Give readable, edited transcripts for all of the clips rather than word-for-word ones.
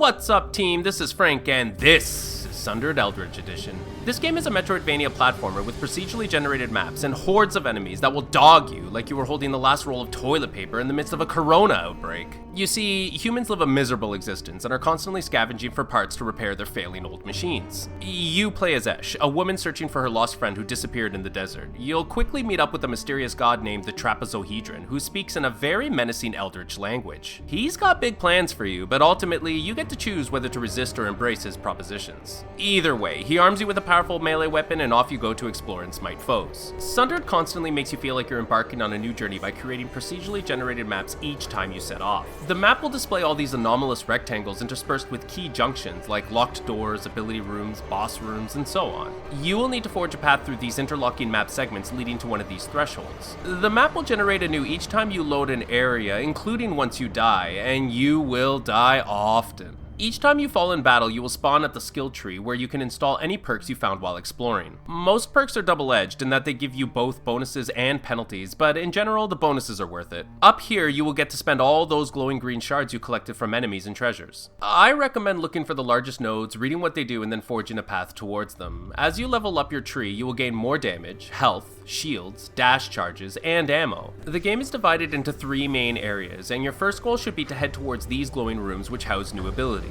What's up, team? This is Frank, and this is Sundered Eldritch Edition. This game is a metroidvania platformer with procedurally generated maps and hordes of enemies that will dog you like you were holding the last roll of toilet paper in the midst of a corona outbreak. You see, humans live a miserable existence and are constantly scavenging for parts to repair their failing old machines. You play as Esh, a woman searching for her lost friend who disappeared in the desert. You'll quickly meet up with a mysterious god named the Trapezohedron, who speaks in a very menacing eldritch language. He's got big plans for you, but ultimately you get to choose whether to resist or embrace his propositions. Either way, he arms you with a powerful melee weapon and off you go to explore and smite foes. Sundered constantly makes you feel like you're embarking on a new journey by creating procedurally generated maps each time you set off. The map will display all these anomalous rectangles interspersed with key junctions like locked doors, ability rooms, boss rooms, and so on. You will need to forge a path through these interlocking map segments leading to one of these thresholds. The map will generate anew each time you load an area, including once you die, and you will die often. Each time you fall in battle, you will spawn at the skill tree where you can install any perks you found while exploring. Most perks are double-edged in that they give you both bonuses and penalties, but in general, the bonuses are worth it. Up here, you will get to spend all those glowing green shards you collected from enemies and treasures. I recommend looking for the largest nodes, reading what they do, and then forging a path towards them. As you level up your tree, you will gain more damage, health, shields, dash charges, and ammo. The game is divided into 3 main areas, and your first goal should be to head towards these glowing rooms which house new abilities.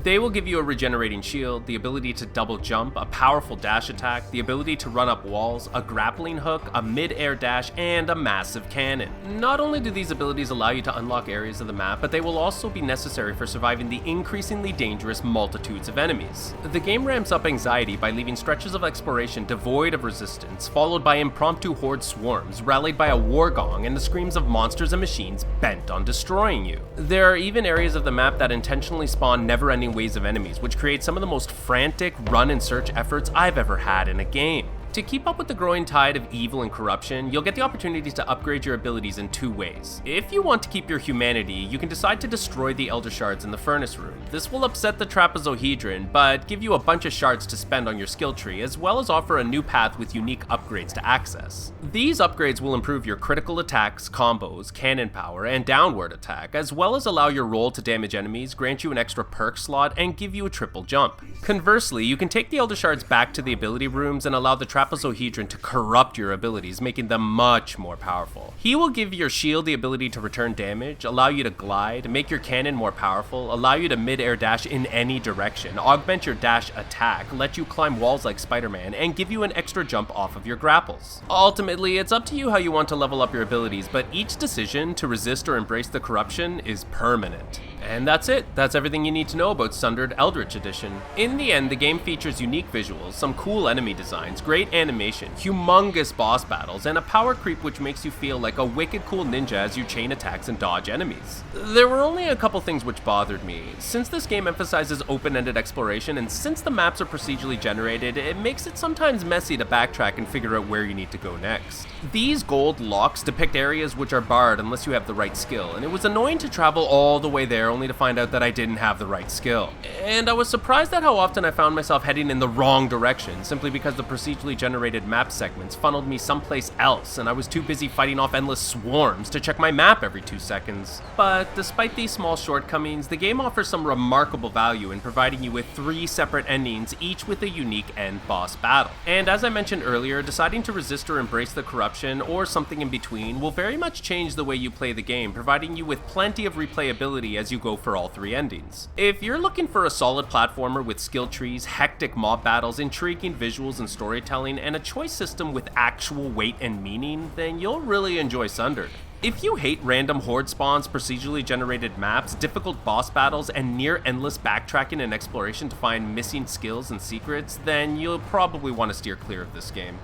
They will give you a regenerating shield, the ability to double jump, a powerful dash attack, the ability to run up walls, a grappling hook, a mid-air dash, and a massive cannon. Not only do these abilities allow you to unlock areas of the map, but they will also be necessary for surviving the increasingly dangerous multitudes of enemies. The game ramps up anxiety by leaving stretches of exploration devoid of resistance, followed by impromptu horde swarms, rallied by a war gong and the screams of monsters and machines bent on destroying you. There are even areas of the map that intentionally spawn never-ending waves of enemies, which create some of the most frantic run-and-search efforts I've ever had in a game. To keep up with the growing tide of evil and corruption, you'll get the opportunity to upgrade your abilities in 2 ways. If you want to keep your humanity, you can decide to destroy the Elder Shards in the Furnace Room. This will upset the Trapezohedron, but give you a bunch of shards to spend on your skill tree, as well as offer a new path with unique upgrades to access. These upgrades will improve your critical attacks, combos, cannon power, and downward attack, as well as allow your roll to damage enemies, grant you an extra perk slot, and give you a triple jump. Conversely, you can take the Elder Shards back to the ability rooms and allow the Trapezohedron to corrupt your abilities, making them much more powerful. He will give your shield the ability to return damage, allow you to glide, make your cannon more powerful, allow you to mid-air dash in any direction, augment your dash attack, let you climb walls like Spider-Man, and give you an extra jump off of your grapples. Ultimately, it's up to you how you want to level up your abilities, but each decision to resist or embrace the corruption is permanent. And that's it. That's everything you need to know about Sundered Eldritch Edition. In the end, the game features unique visuals, some cool enemy designs, great animation, humongous boss battles, and a power creep which makes you feel like a wicked cool ninja as you chain attacks and dodge enemies. There were only a couple things which bothered me. Since this game emphasizes open-ended exploration, and since the maps are procedurally generated, it makes it sometimes messy to backtrack and figure out where you need to go next. These gold locks depict areas which are barred unless you have the right skill, and it was annoying to travel all the way there only to find out that I didn't have the right skill. And I was surprised at how often I found myself heading in the wrong direction, simply because the procedurally generated map segments funneled me someplace else, and I was too busy fighting off endless swarms to check my map every 2 seconds. But despite these small shortcomings, the game offers some remarkable value in providing you with 3 separate endings, each with a unique end boss battle. And as I mentioned earlier, deciding to resist or embrace the corruption, or something in between, will very much change the way you play the game, providing you with plenty of replayability as you go for all 3 endings. If you're looking for a solid platformer with skill trees, hectic mob battles, intriguing visuals and storytelling, and a choice system with actual weight and meaning, then you'll really enjoy Sundered. If you hate random horde spawns, procedurally generated maps, difficult boss battles, and near-endless backtracking and exploration to find missing skills and secrets, then you'll probably want to steer clear of this game.